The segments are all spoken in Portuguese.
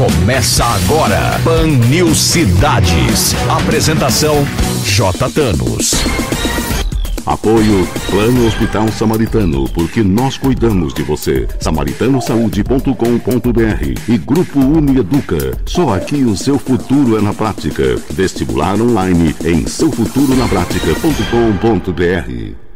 Começa agora, Pan News Cidades. Apresentação, J. Thanos. Apoio Plano Hospital Samaritano, porque nós cuidamos de você. samaritanosaúde.com.br e Grupo Unieduca. Só aqui o seu futuro é na prática. Vestibular online em seufuturonapratica.com.br.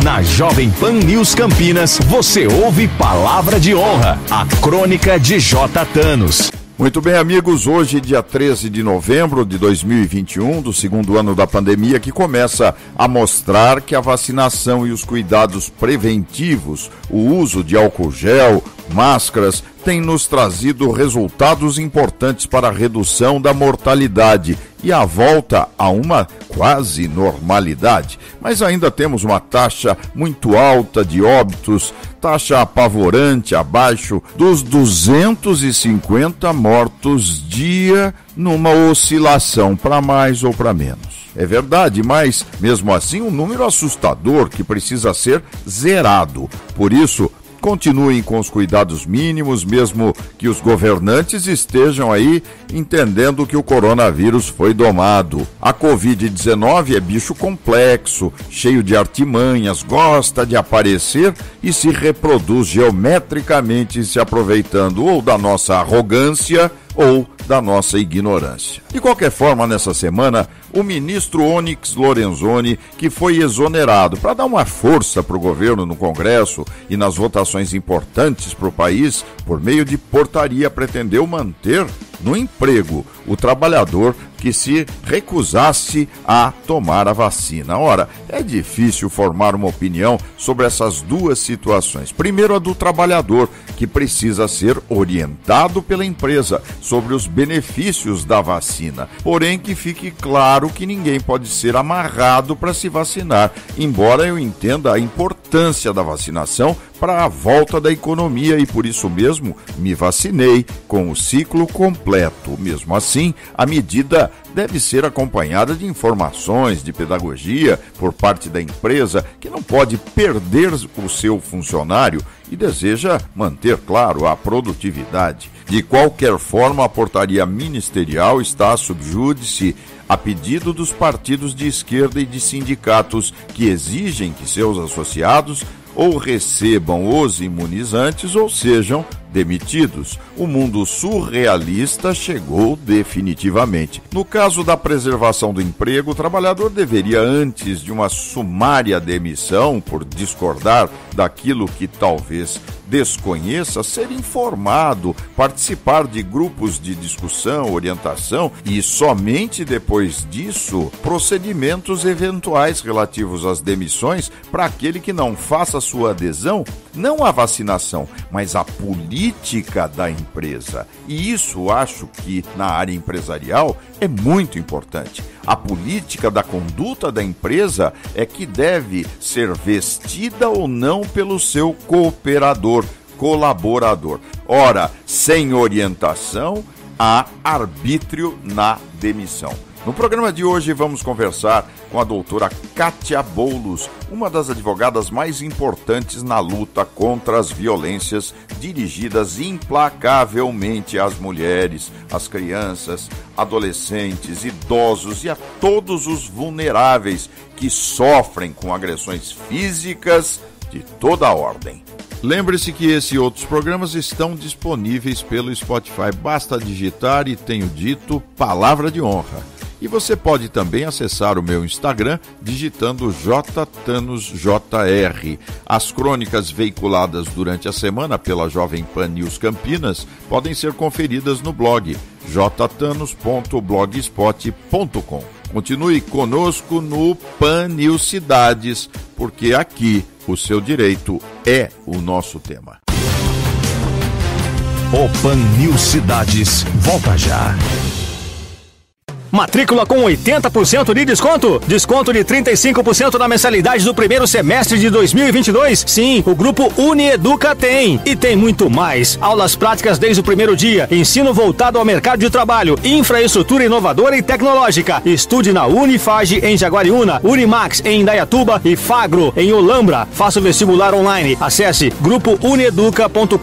Na Jovem Pan News Campinas, você ouve Palavra de Honra, a crônica de J. Thanos. Muito bem, amigos, hoje, dia 13 de novembro de 2021, do segundo ano da pandemia, que começa a mostrar que a vacinação e os cuidados preventivos, o uso de álcool gel, máscaras, tem nos trazido resultados importantes para a redução da mortalidade e a volta a uma quase normalidade. Mas ainda temos uma taxa muito alta de óbitos, taxa apavorante, abaixo dos 250 mortos dia, numa oscilação para mais ou para menos. É verdade, mas mesmo assim um número assustador que precisa ser zerado. Por isso, continuem com os cuidados mínimos, mesmo que os governantes estejam aí entendendo que o coronavírus foi domado. A Covid-19 é bicho complexo, cheio de artimanhas, gosta de aparecer e se reproduz geometricamente, se aproveitando ou da nossa arrogância ou da nossa ignorância. De qualquer forma, nessa semana, o ministro Onyx Lorenzoni, que foi exonerado para dar uma força para o governo no Congresso e nas votações importantes para o país, por meio de portaria, pretendeu manter no emprego o trabalhador que se recusasse a tomar a vacina. Ora, é difícil formar uma opinião sobre essas duas situações. Primeiro, a do trabalhador, que precisa ser orientado pela empresa sobre os benefícios da vacina. Porém, que fique claro que ninguém pode ser amarrado para se vacinar, embora eu entenda a importância da vacinação para a volta da economia e por isso mesmo me vacinei com o ciclo completo. Mesmo assim, a medida deve ser acompanhada de informações, de pedagogia por parte da empresa, que não pode perder o seu funcionário e deseja manter, claro, a produtividade. De qualquer forma, a portaria ministerial está sob júdice a pedido dos partidos de esquerda e de sindicatos que exigem que seus associados ou recebam os imunizantes ou sejam demitidos. O mundo surrealista chegou definitivamente. No caso da preservação do emprego, o trabalhador deveria, antes de uma sumária demissão por discordar daquilo que talvez desconheça, ser informado, participar de grupos de discussão, orientação e somente depois disso, procedimentos eventuais relativos às demissões para aquele que não faça sua adesão, não à vacinação, mas à política da empresa. E isso acho que na área empresarial é muito importante. A política da conduta da empresa é que deve ser vestida ou não pelo seu cooperador, colaborador. Ora, sem orientação, há arbítrio na demissão. No programa de hoje vamos conversar com a doutora Kátia Boulos, uma das advogadas mais importantes na luta contra as violências dirigidas implacavelmente às mulheres, às crianças, adolescentes, idosos e a todos os vulneráveis que sofrem com agressões físicas de toda a ordem. Lembre-se que esse e outros programas estão disponíveis pelo Spotify. Basta digitar e tenho dito Palavra de Honra. E você pode também acessar o meu Instagram digitando JThanosJR. As crônicas veiculadas durante a semana pela Jovem Pan News Campinas podem ser conferidas no blog jthanos.blogspot.com. Continue conosco no Pan News Cidades, porque aqui o seu direito é o nosso tema. O Pan News Cidades volta já. Matrícula com 80% de desconto. Desconto de 35% na mensalidade do primeiro semestre de 2022. Sim, o Grupo Unieduca tem. E tem muito mais. Aulas práticas desde o primeiro dia. Ensino voltado ao mercado de trabalho. Infraestrutura inovadora e tecnológica. Estude na Unifage em Jaguariúna, Unimax em Indaiatuba e Fagro em Olambra. Faça o vestibular online. Acesse grupounieduca.com.br.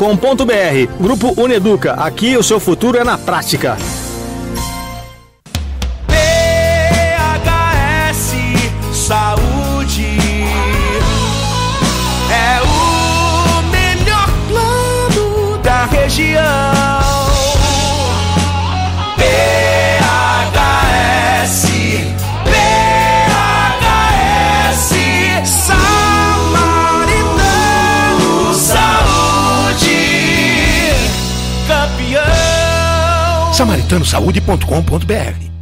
Grupo Unieduca. Aqui o seu futuro é na prática. Saúde é o melhor plano da região. PHS Samaritano Saúde, campeão. SamaritanoSaude.com.br.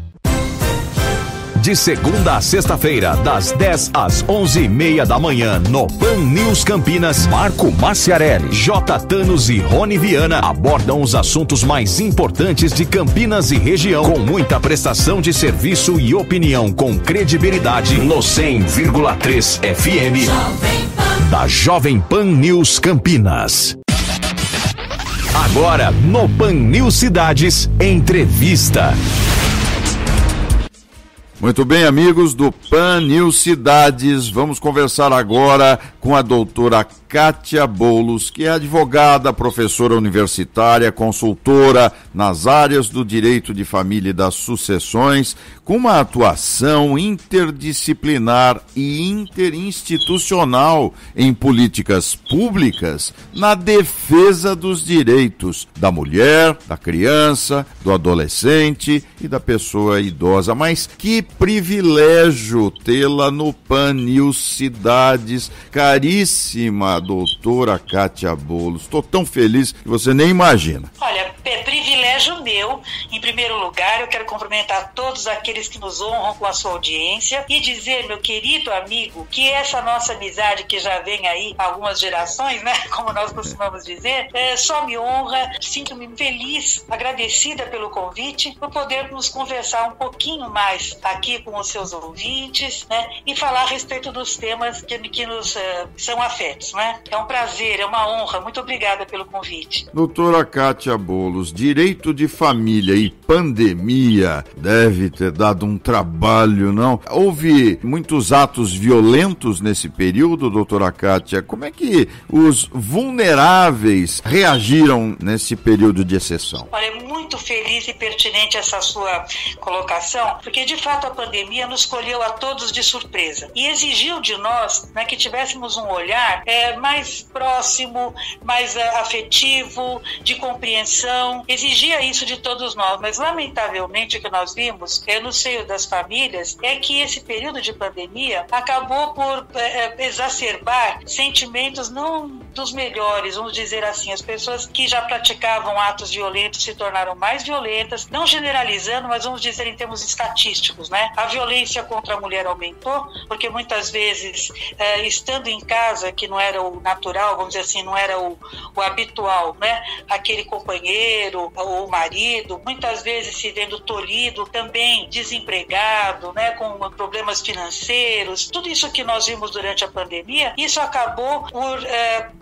De segunda a sexta-feira, das 10 às 11h30 da manhã, no Pan News Campinas, Marco Marciarelli, J. Thanos e Rony Viana abordam os assuntos mais importantes de Campinas e região, com muita prestação de serviço e opinião com credibilidade no 100,3 FM da Jovem Pan News Campinas. Agora, no Pan News Cidades, entrevista. Muito bem, amigos do Pan News Cidades, vamos conversar agora com a doutora Kátia Boulos, que é advogada, professora universitária, consultora nas áreas do direito de família e das sucessões, com uma atuação interdisciplinar e interinstitucional em políticas públicas na defesa dos direitos da mulher, da criança, do adolescente e da pessoa idosa. Mas que privilégio tê-la no Pan News Cidades, caríssima doutora Kátia Boulos. Estou tão feliz que você nem imagina. Olha, é privilégio meu. Em primeiro lugar, eu quero cumprimentar todos aqueles que nos honram com a sua audiência e dizer, meu querido amigo, que essa nossa amizade que já vem aí há algumas gerações, né, como nós costumamos dizer, só me honra, sinto-me feliz, agradecida pelo convite, por podermos conversar um pouquinho mais aqui com os seus ouvintes, né, e falar a respeito dos temas que nos são afetos, né? É um prazer, é uma honra. Muito obrigada pelo convite. Doutora Kátia Boulos, direito de família e pandemia deve ter dado um trabalho, não? Houve muitos atos violentos nesse período, doutora Kátia. Como é que os vulneráveis reagiram nesse período de exceção? Olha, é muito feliz e pertinente essa sua colocação, porque de fato a pandemia nos colheu a todos de surpresa e exigiu de nós, né, que tivéssemos um olhar mais próximo, mais afetivo, de compreensão. Exigia isso de todos nós, mas lamentavelmente o que nós vimos no seio das famílias é que esse período de pandemia acabou por exacerbar sentimentos não dos melhores, vamos dizer assim. As pessoas que já praticavam atos violentos se tornaram mais violentas, não generalizando, mas vamos dizer em termos estatísticos, né? A violência contra a mulher aumentou, porque muitas vezes, estando em casa, que não era o natural, vamos dizer assim, não era o habitual, né? Aquele companheiro ou marido, muitas vezes se vendo tolhido, também desempregado, né? Com problemas financeiros, tudo isso que nós vimos durante a pandemia, isso acabou por,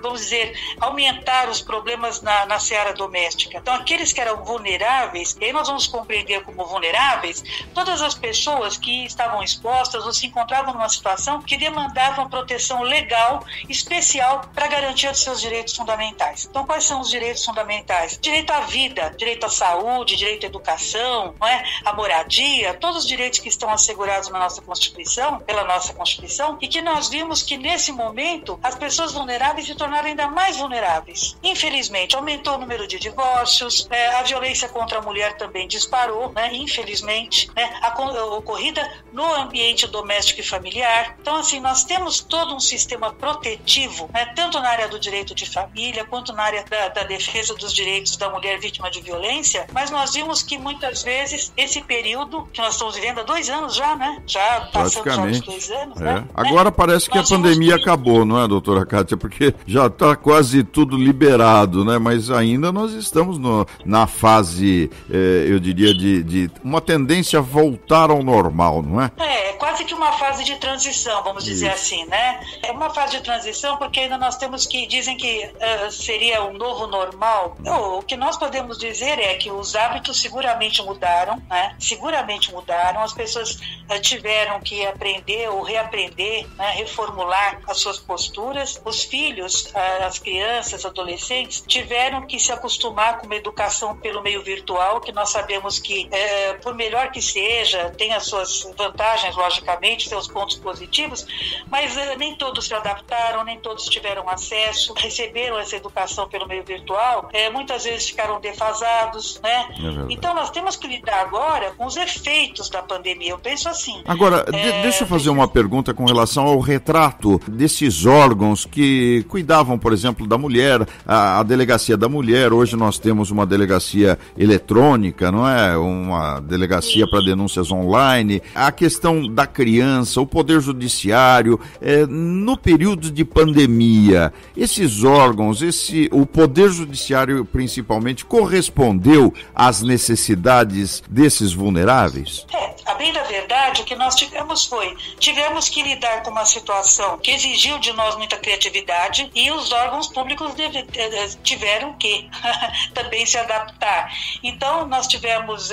vamos dizer, aumentar os problemas na seara doméstica. Então, aqueles que eram vulneráveis, e aí nós vamos compreender como vulneráveis todas as pessoas que estavam expostas ou se encontravam numa situação que demandavam proteção legal especial para garantia dos seus direitos fundamentais. Então, quais são os direitos fundamentais? Direito à vida, direito à saúde, direito à educação, não é? À moradia, todos os direitos que estão assegurados na nossa Constituição, pela nossa Constituição, e que nós vimos que nesse momento as pessoas vulneráveis se tornaram ainda mais vulneráveis. Infelizmente, aumentou o número de divórcios, a violência contra a mulher também disparou, né? Infelizmente, né? Ocorrida no ambiente doméstico e familiar. Então, assim, nós temos todo um sistema protetivo, né? Tanto na área do direito de família, quanto na área da defesa dos direitos da mulher vítima de violência, mas nós vimos que muitas vezes esse período que nós estamos vivendo há 2 anos já, né? Já passamos já os 2 anos, né? Agora parece que a pandemia acabou, não é, doutora Kátia? Porque já Já está quase tudo liberado, né? Mas ainda nós estamos na fase, eu diria, de uma tendência a voltar ao normal, não é? É quase que uma fase de transição, vamos dizer assim, né? É uma fase de transição porque ainda nós temos dizem que seria um novo normal. O que nós podemos dizer é que os hábitos seguramente mudaram, né? Seguramente mudaram, as pessoas tiveram que aprender ou reaprender, né? Reformular as suas posturas. Os filhos, as crianças, adolescentes, tiveram que se acostumar com uma educação pelo meio virtual, que nós sabemos que, por melhor que seja, tem as suas vantagens, logicamente, seus pontos positivos, mas nem todos se adaptaram, nem todos tiveram acesso, receberam essa educação pelo meio virtual, muitas vezes ficaram defasados, né? Então nós temos que lidar agora com os efeitos da pandemia, eu penso assim. Agora, deixa eu fazer uma pergunta com relação ao retrato desses órgãos que cuidavam, por exemplo, da mulher, a delegacia da mulher. Hoje nós temos uma delegacia eletrônica, não é? Uma delegacia para denúncias online. A questão da criança, o poder judiciário, no período de pandemia, esses órgãos, o poder judiciário principalmente, correspondeu às necessidades desses vulneráveis? A bem da verdade, o que nós tivemos que lidar com uma situação que exigiu de nós muita criatividade e os órgãos públicos tiveram que também se adaptar. Então, nós tivemos,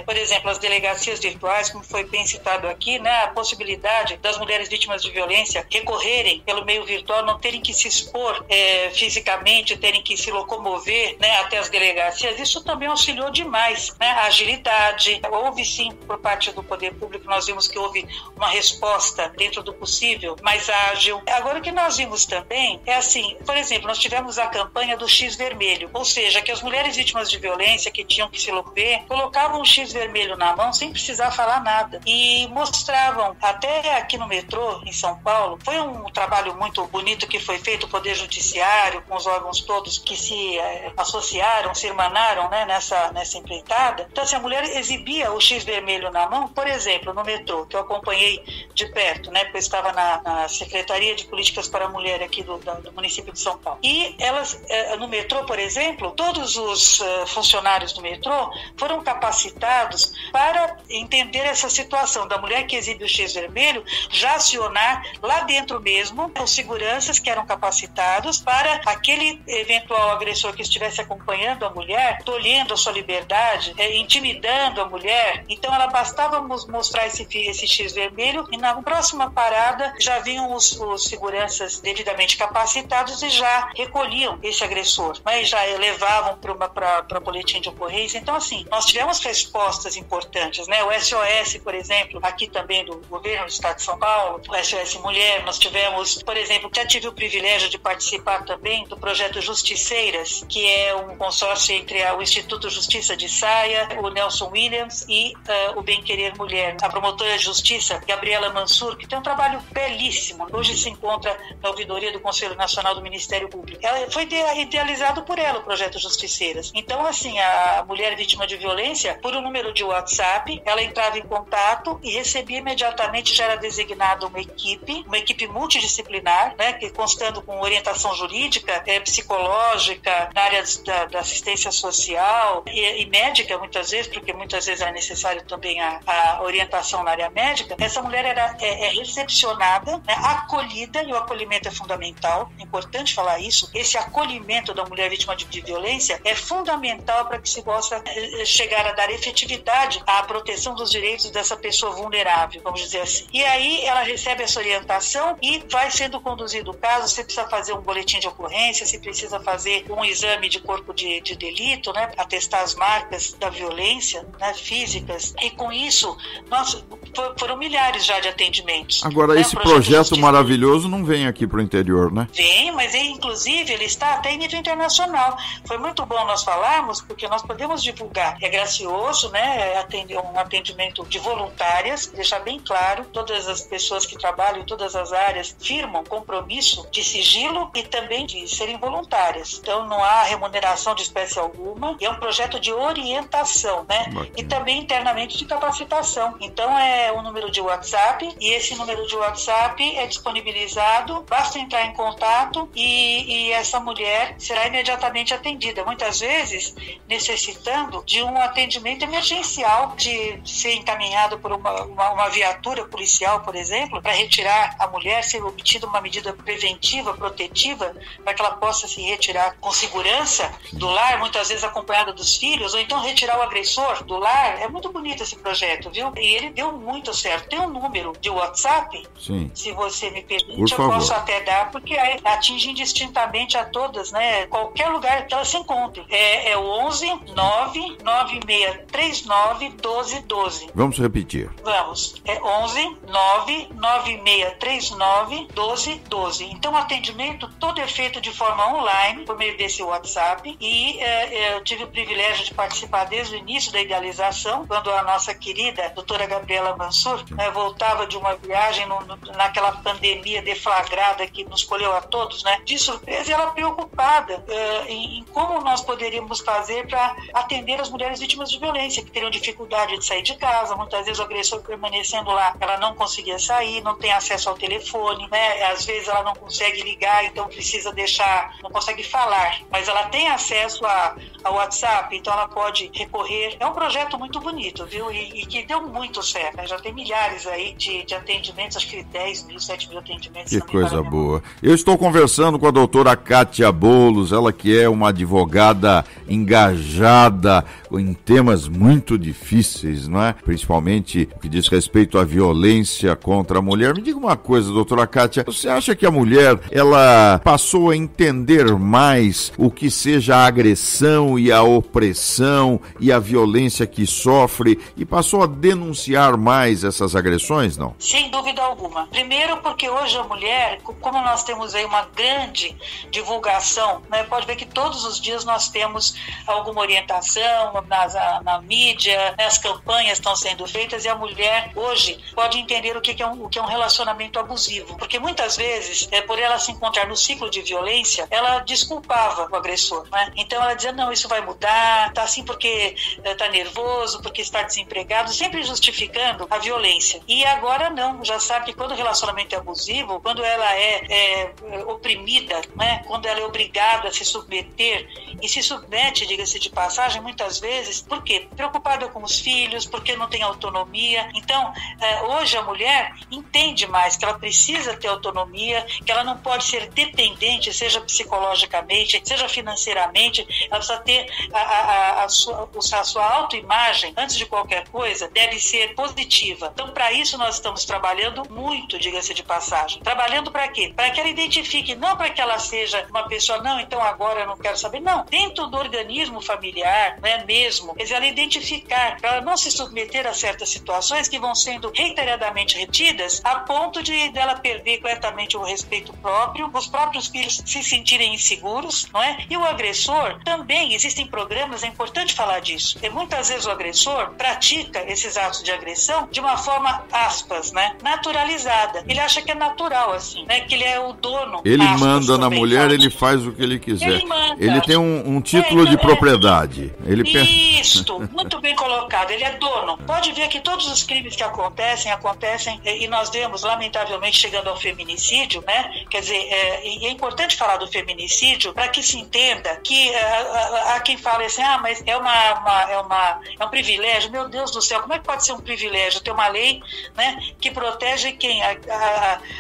por exemplo, as delegacias virtuais, como foi bem citado aqui, né, a possibilidade das mulheres vítimas de violência recorrerem pelo meio virtual, não terem que se expor fisicamente, terem que se locomover, né, até as delegacias. Isso também auxiliou demais, né, a agilidade. Houve sim, por parte do poder público, nós vimos que houve uma resposta dentro do possível, mais ágil. Agora, o que nós vimos também é assim, por exemplo, nós tivemos a campanha do X vermelho, ou seja, que as mulheres vítimas de violência que tinham que se locomover, colocavam um X vermelho na mão sem precisar falar nada e mostravam, até aqui no metrô, em São Paulo, foi um trabalho muito bonito que foi feito, o Poder Judiciário, com os órgãos todos que se associaram, se irmanaram, né, nessa empreitada. Então, assim, a mulher exibia o X vermelho na mão, por exemplo, no metrô, que eu acompanhei de perto, né, porque eu estava na Secretaria de Políticas para a Mulher aqui do município de São Paulo. E elas, no metrô, por exemplo, todos os funcionários do metrô foram capacitados para entender essa situação da mulher que exibe o X vermelho, já acionar lá dentro mesmo os seguranças que eram capacitados para aquele eventual agressor que estivesse acompanhando a mulher, tolhendo a sua liberdade, intimidando a mulher. Então, ela bastava mostrar esse X vermelho e na próxima parada já vinham os seguranças devidamente capacitados e já recolhiam esse agressor, mas já levavam para boletim de ocorrência. Então, assim, nós tivemos respostas importantes, né? O SOS, por exemplo, aqui também do governo do estado de São Paulo, o SOS Mulher, nós tivemos, por exemplo, já tive o privilégio de participar também do projeto Justiceiras, que é um consórcio entre o Instituto Justiça de Saia, o Nelson Williams e o Bem Querer Mulher. A promotora de justiça, Gabriela Mansur, que tem um trabalho belíssimo, hoje se encontra na ouvidoria do Conselho Nacional do Ministério Público. Foi idealizado por ela, o projeto Justiceiras. Então, assim, a mulher vítima de violência, por um número de WhatsApp, ela entrava em contato e recebia imediatamente, já era designada uma equipe multidisciplinar, né, que constando com orientação jurídica, psicológica, na área da assistência social e médica, muitas vezes, porque muitas vezes era necessário também a orientação na área médica. Essa mulher era recepcionada, né, acolhida, e o acolhimento é fundamental, é importante falar isso. Esse acolhimento da mulher vítima de violência é fundamental para que se possa chegar a dar efetividade à proteção dos direitos dessa pessoa vulnerável, vamos dizer assim. E aí ela recebe essa orientação e vai sendo conduzido o caso, se precisa fazer um boletim de ocorrência, se precisa fazer um exame de corpo de delito, né, atestar as marcas da violência, né, físicas, e com isso foram milhares já de atendimentos. Agora, né, esse projeto maravilhoso não vem aqui para o interior, né? Vem, mas inclusive ele está até em nível internacional. Foi muito bom nós falarmos, porque nós podemos divulgar. É gracioso, né, um atendimento de voluntárias, deixar bem claro, todas as pessoas que trabalham em todas as áreas firmam compromisso de sigilo e também de serem voluntárias. Então não há remuneração de espécie alguma, e é um projeto de orientação, né? E também internamente de capacitação. orientação. Então é um número de WhatsApp, e esse número de WhatsApp é disponibilizado, basta entrar em contato e essa mulher será imediatamente atendida, muitas vezes necessitando de um atendimento emergencial, de ser encaminhado por uma viatura policial, por exemplo, para retirar a mulher, ser obtida uma medida preventiva, protetiva, para que ela possa se retirar com segurança do lar, muitas vezes acompanhada dos filhos, ou então retirar o agressor do lar. É muito bonito esse projeto, viu? E ele deu muito certo. Tem um número de WhatsApp, sim, se você me permite, eu posso até dar, porque atinge indistintamente a todas, né? Qualquer lugar que ela se encontre. É o 11 99639 1212. Vamos repetir. Vamos. É 11 99639 1212. Então, o atendimento todo é feito de forma online, por meio desse WhatsApp, e eu tive o privilégio de participar desde o início da idealização, quando a nossa querida doutora Gabriela Mansur voltava de uma viagem naquela pandemia deflagrada que nos colheu a todos, né, de surpresa, e ela preocupada em como nós poderíamos fazer para atender as mulheres vítimas de violência, que teriam dificuldade de sair de casa, muitas vezes o agressor permanecendo lá, ela não conseguia sair, não tem acesso ao telefone, né, às vezes ela não consegue ligar, então precisa deixar, não consegue falar, mas ela tem acesso ao WhatsApp, então ela pode recorrer. É um projeto muito bonito, viu? E que deu muito certo, né? Já tem milhares aí de atendimentos, acho que 10 mil, 7 mil atendimentos. Que coisa boa. Eu estou conversando com a doutora Kátia Boulos, ela que é uma advogada engajada em temas muito difíceis, não é? Principalmente o que diz respeito à violência contra a mulher. Me diga uma coisa, doutora Kátia, você acha que a mulher, ela passou a entender mais o que seja a agressão e a opressão e a violência que sofre e passou a denunciar mais essas agressões, não? Sem dúvida alguma. Primeiro porque hoje a mulher, como nós temos aí uma grande divulgação, né, pode ver que todos os dias nós temos alguma orientação na mídia, né, as campanhas estão sendo feitas, e a mulher hoje pode entender o que é um relacionamento abusivo, porque muitas vezes, por ela se encontrar no ciclo de violência, ela desculpava o agressor, né? Então ela dizia, não, isso vai mudar, tá assim porque tá nervoso, porque está desempregado, sempre justificando a violência. E agora não, já sabe que quando o relacionamento é abusivo, quando ela é oprimida, né? Quando ela é obrigada a se submeter, e se submete, diga-se de passagem, muitas vezes, por quê? Preocupada com os filhos, porque não tem autonomia. Então, hoje a mulher entende mais que ela precisa ter autonomia, que ela não pode ser dependente, seja psicologicamente, seja financeiramente, ela precisa ter a sua autoimagem, antes de qualquer coisa, deve ser positiva. Então, para isso nós estamos trabalhando muito, diga-se de passagem. Trabalhando para quê? Para que ela identifique, não para que ela seja uma pessoa, não, então agora eu não quero saber, não. Dentro do organismo familiar, né, mesmo, quer dizer, ela identificar, para ela não se submeter a certas situações que vão sendo reiteradamente repetidas, a ponto de dela perder completamente o respeito próprio, os próprios filhos se sentirem inseguros, não é? E o agressor também, existem programas, é importante falar disso. E muitas vezes o agressor pratica esses atos de agressão de uma forma, aspas, né, naturalizada. Ele acha que é natural, assim, né, que ele é o dono. Ele manda na mulher, ele faz o que ele quiser. Ele manda. Ele tem um título de propriedade. Isso, muito bem colocado. Ele é dono. Pode ver que todos os crimes que acontecem, e nós vemos, lamentavelmente, chegando ao feminicídio, né? Quer dizer, é importante falar do feminicídio para que se entenda que há quem fale assim, mas é um privilégio. Meu Deus do céu, como é que pode ser um privilégio ter uma lei, né, que protege quem?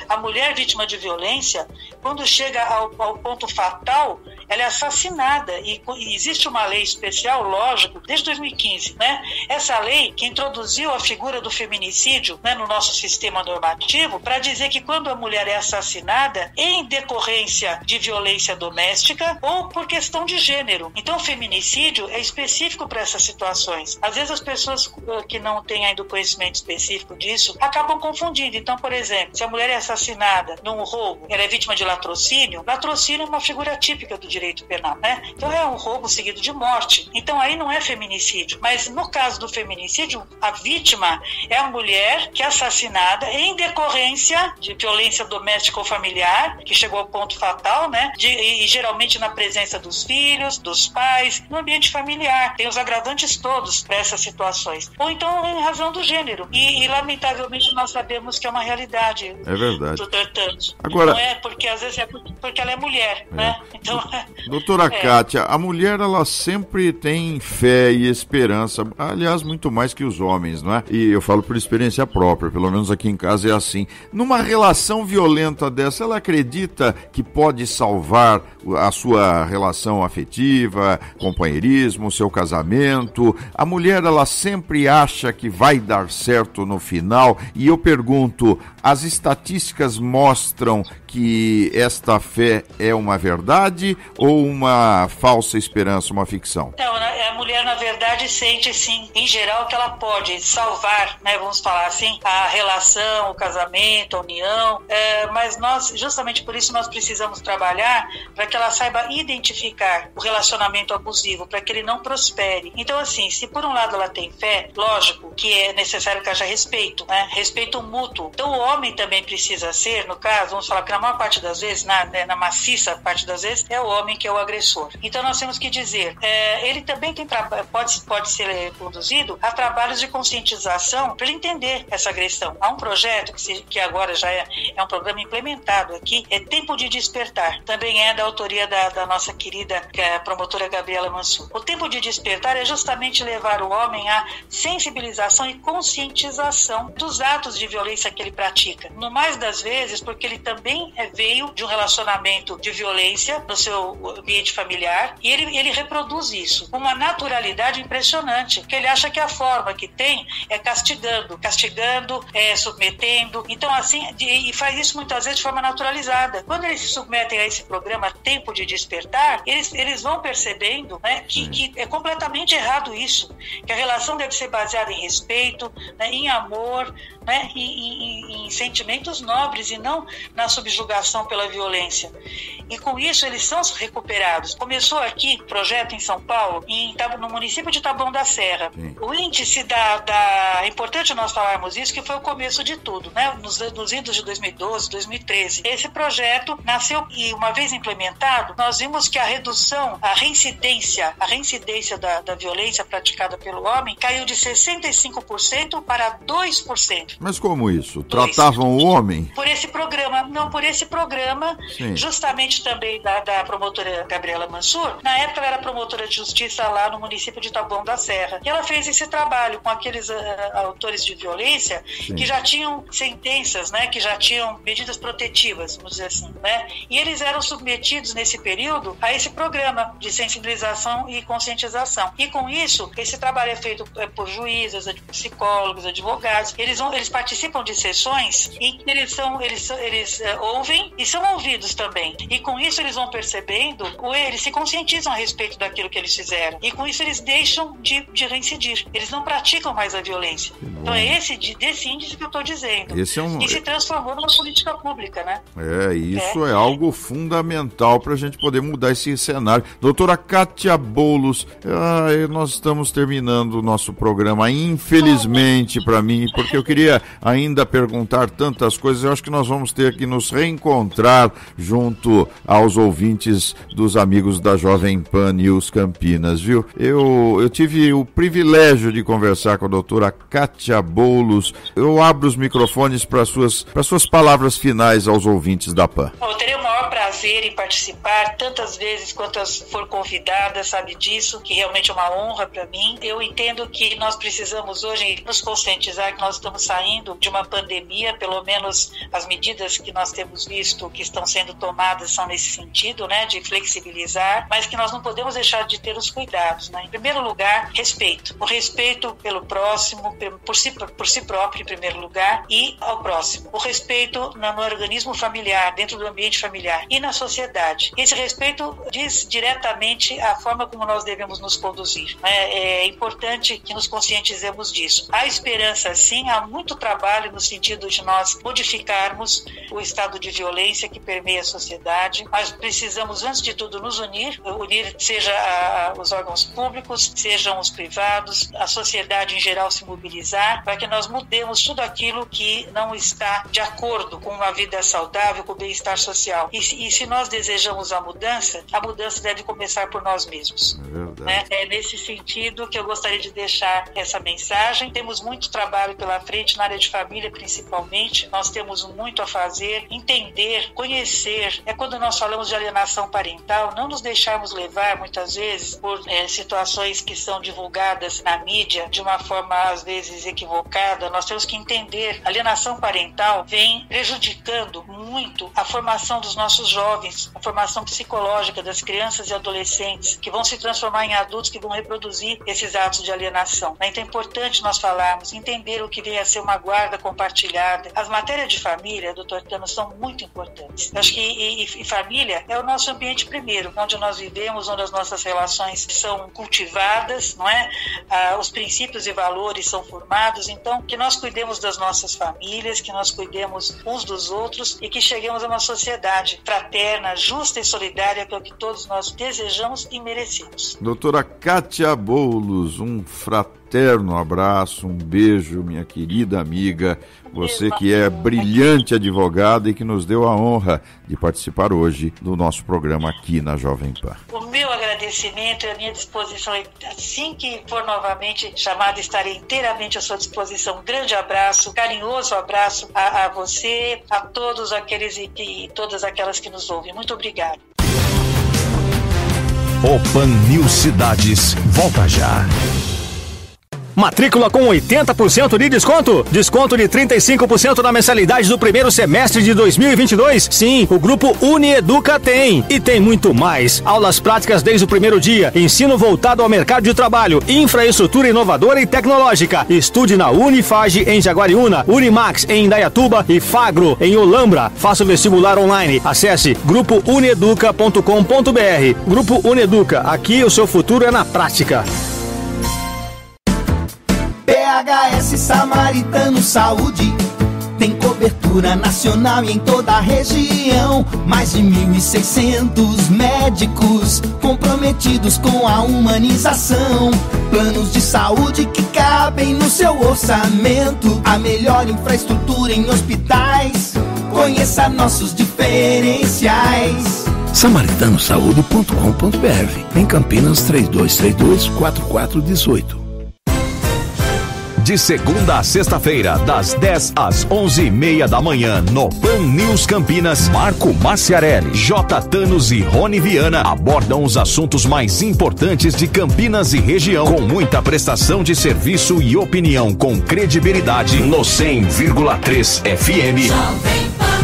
A mulher vítima de violência, quando chega ao ponto fatal, ela é assassinada, e existe uma lei especial, lógico, desde 2015, né? Essa lei que introduziu a figura do feminicídio, né, no nosso sistema normativo, para dizer que quando a mulher é assassinada em decorrência de violência doméstica ou por questão de gênero. Então o feminicídio é específico para essas situações. Às vezes as pessoas que não têm ainda o conhecimento específico disso acabam confundindo. Então, por exemplo, se a mulher é assassinada num roubo, ela é vítima de latrocínio é uma figura típica do direito penal, né? Então é um roubo seguido de morte. Então aí não é feminicídio. Mas no caso do feminicídio, a vítima é a mulher que é assassinada em decorrência de violência doméstica ou familiar, que chegou ao ponto fatal, né? E geralmente na presença dos filhos, dos pais, no ambiente familiar. Tem os agravantes todos para essas situações. Ou então em razão do gênero. E lamentavelmente nós sabemos que é uma realidade. É verdade. Do tratante. Agora, não é porque às vezes é porque ela é mulher, né? Então, doutora Kátia, a mulher ela sempre tem fé e esperança, aliás, muito mais que os homens, não é? E eu falo por experiência própria, pelo menos aqui em casa é assim. Numa relação violenta dessa, ela acredita que pode salvar a sua relação afetiva, companheirismo, seu casamento? A mulher, ela sempre acha que vai dar certo no final, e eu pergunto, as estatísticas mostram que esta fé é uma verdade ou uma falsa esperança, uma ficção? Não, a mulher, na verdade, sente, sim, em geral, que ela pode salvar, né, vamos falar assim, a relação, o casamento, a união, mas nós, justamente por isso, nós precisamos trabalhar para que ela saiba identificar o relacionamento abusivo, para que ele não prospere. Então, assim, se por um lado ela tem fé, lógico que é necessário que haja respeito, né, respeito mútuo. Então, o homem também precisa ser, no caso, vamos falar que na maior parte das vezes, na maciça parte das vezes, é o homem que é o agressor. Então, nós temos que dizer, ele também tem pode ser conduzido a trabalhos de conscientização para ele entender essa agressão. Há um projeto que agora já é um programa implementado aqui, é Tempo de Despertar. Também é da autoria da nossa querida promotora Gabriela Mansur. O Tempo de Despertar é justamente levar o homem à sensibilização e conscientização dos atos de violência que ele pratica. No mais das vezes, porque ele também veio de um relacionamento de violência no seu ambiente familiar e ele reproduz isso com uma naturalidade impressionante, porque ele acha que a forma que tem é castigando, submetendo. Então, assim, e faz isso muitas vezes de forma naturalizada. Quando eles se submetem a esse programa Tempo de Despertar, eles vão percebendo, né, que é completamente errado isso, que a relação deve ser baseada em respeito, né, em amor, né, em sentimentos nobres e não na subjugação pela violência. E com isso eles são recuperados. Começou aqui projeto em São Paulo, no município de Taboão da Serra. Sim. O índice é importante nós falarmos isso, que foi o começo de tudo, né? Nos idos de 2012, 2013. Esse projeto nasceu e, uma vez implementado, nós vimos que a reincidência da violência praticada pelo homem caiu de 65% para 2%. Mas como isso? Tratavam o homem? Por esse programa, sim, justamente também da promotora Gabriela Mansur. Na época ela era promotora de justiça lá no município de Taboão da Serra. E ela fez esse trabalho com aqueles autores de violência, sim, que já tinham sentenças, né, que já tinham medidas protetivas, vamos dizer assim, né? E eles eram submetidos nesse período a esse programa de sensibilização e conscientização. E com isso, esse trabalho é feito por juízes, psicólogos, advogados. Eles participam de sessões em que eles ouvem e são ouvidos também. E com isso eles vão percebendo, eles se conscientizam a respeito daquilo que eles fizeram. E com isso eles deixam de reincidir. Eles não praticam mais a violência. Então é desse índice que eu estou dizendo. E se transformou numa política pública, né? Isso é algo fundamental para a gente poder mudar esse cenário. Doutora Kátia Boulos, nós estamos terminando o nosso programa, infelizmente para mim, porque eu queria ainda perguntar tantas coisas. Eu acho que nós vamos ter que nos reencontrar junto aos ouvintes dos amigos da Jovem Pan News Campinas, viu? Eu tive o privilégio de conversar com a doutora Kátia Boulos. Eu abro os microfones para suas palavras finais aos ouvintes da PAN. Eu terei o maior prazer em participar tantas vezes quantas for convidada, sabe disso, que realmente é uma honra para mim. Eu entendo que nós precisamos hoje nos conscientizar que nós estamos saindo de uma pandemia, pelo menos as medidas que nós temos visto que estão sendo tomadas são nesse sentido, né, de flexibilizar, mas que nós não podemos deixar de ter os cuidados, né? Em primeiro lugar, respeito. O respeito pelo próximo, por si próprio, em primeiro lugar, e ao próximo. O respeito no organismo familiar, dentro do ambiente familiar e na sociedade. Esse respeito diz diretamente a forma como nós devemos nos conduzir, né? É importante que nos conscientizemos disso. Há esperança, sim, há muito trabalho no sentido de nós modificarmos o estado de violência que permeia a sociedade. Nós precisamos, antes de tudo, nos unir seja os órgãos públicos, sejam os privados, a sociedade em geral se mobilizar para que nós mudemos tudo aquilo que não está de acordo com uma vida saudável, com o bem-estar social. E E se nós desejamos a mudança deve começar por nós mesmos. Né? É nesse sentido que eu gostaria de deixar essa mensagem. Temos muito trabalho pela frente, na área de família principalmente. Nós temos muito a fazer, entender, conhecer. É quando nós falamos de alienação parental, não nos deixarmos levar muitas vezes por situações que são divulgadas na mídia de uma forma às vezes equivocada. Nós temos que entender, a alienação parental vem prejudicando muito a formação dos nossos jovens, a formação psicológica das crianças e adolescentes, que vão se transformar em adultos que vão reproduzir esses atos de alienação. Então é importante nós falarmos, entender o que vem a ser uma guarda compartilhada. As matérias de família, doutor Tano, são muito importantes. Eu acho que família é o nosso ambiente primeiro, onde nós vivemos, onde as nossas relações são cultivadas, não é? Os princípios e valores são formados. Então, que nós cuidemos das nossas famílias, que nós cuidemos uns dos outros e que cheguemos a uma sociedade fraterna, justa e solidária, que é o que todos nós desejamos e merecemos. Doutora Kátia Boulos, um fraterno abraço, um beijo, minha querida amiga, você que é brilhante advogada e que nos deu a honra de participar hoje do nosso programa aqui na Jovem Pan. O meu agradecimento e a minha disposição, assim que for novamente chamada, estarei inteiramente à sua disposição. Um grande abraço, carinhoso abraço a você, a todos aqueles e todas aquelas que nos ouvem. Muito obrigada. O Pan News Cidades volta já. Matrícula com 80% de desconto? Desconto de 35% na mensalidade do primeiro semestre de 2022? Sim, o Grupo Unieduca tem. E tem muito mais. Aulas práticas desde o primeiro dia, ensino voltado ao mercado de trabalho, infraestrutura inovadora e tecnológica. Estude na Unifage em Jaguariúna, Unimax em Indaiatuba e Fagro em Olambra. Faça o vestibular online. Acesse grupounieduca.com.br. Grupo Unieduca, aqui o seu futuro é na prática. PHS Samaritano Saúde tem cobertura nacional e em toda a região. Mais de 1.600 médicos comprometidos com a humanização. Planos de saúde que cabem no seu orçamento. A melhor infraestrutura em hospitais. Conheça nossos diferenciais. samaritanosaúde.com.br. Em Campinas, 3232-4418. De segunda a sexta-feira, das 10 às 11h30 da manhã, no Pan News Campinas, Marco Maciarelli, J. Thanos e Rony Viana abordam os assuntos mais importantes de Campinas e região, com muita prestação de serviço e opinião com credibilidade no 100,3 FM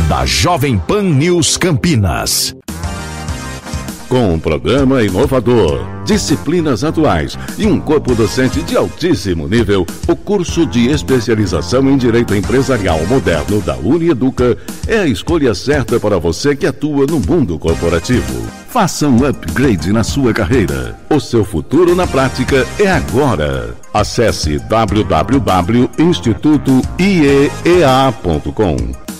da Jovem Pan News Campinas. Com um programa inovador, disciplinas atuais e um corpo docente de altíssimo nível, o curso de especialização em Direito Empresarial Moderno da Unieduca é a escolha certa para você que atua no mundo corporativo. Faça um upgrade na sua carreira. O seu futuro na prática é agora. Acesse www.institutoiea.com.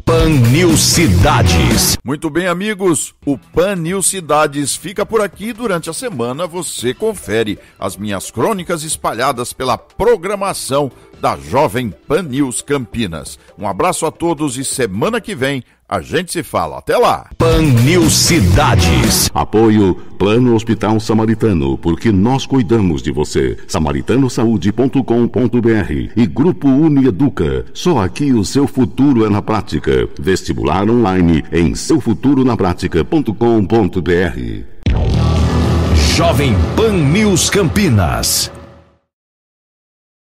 Pan News Cidades. Muito bem, amigos, o Pan News Cidades fica por aqui. Durante a semana você confere as minhas crônicas espalhadas pela programação da Jovem Pan News Campinas. Um abraço a todos e semana que vem a gente se fala. Até lá! Pan News Cidades. Apoio Plano Hospital Samaritano, porque nós cuidamos de você. samaritanosaúde.com.br e Grupo Unieduca. Só aqui o seu futuro é na prática. Vestibular online em seufuturonapratica.com.br. Jovem Pan News Campinas.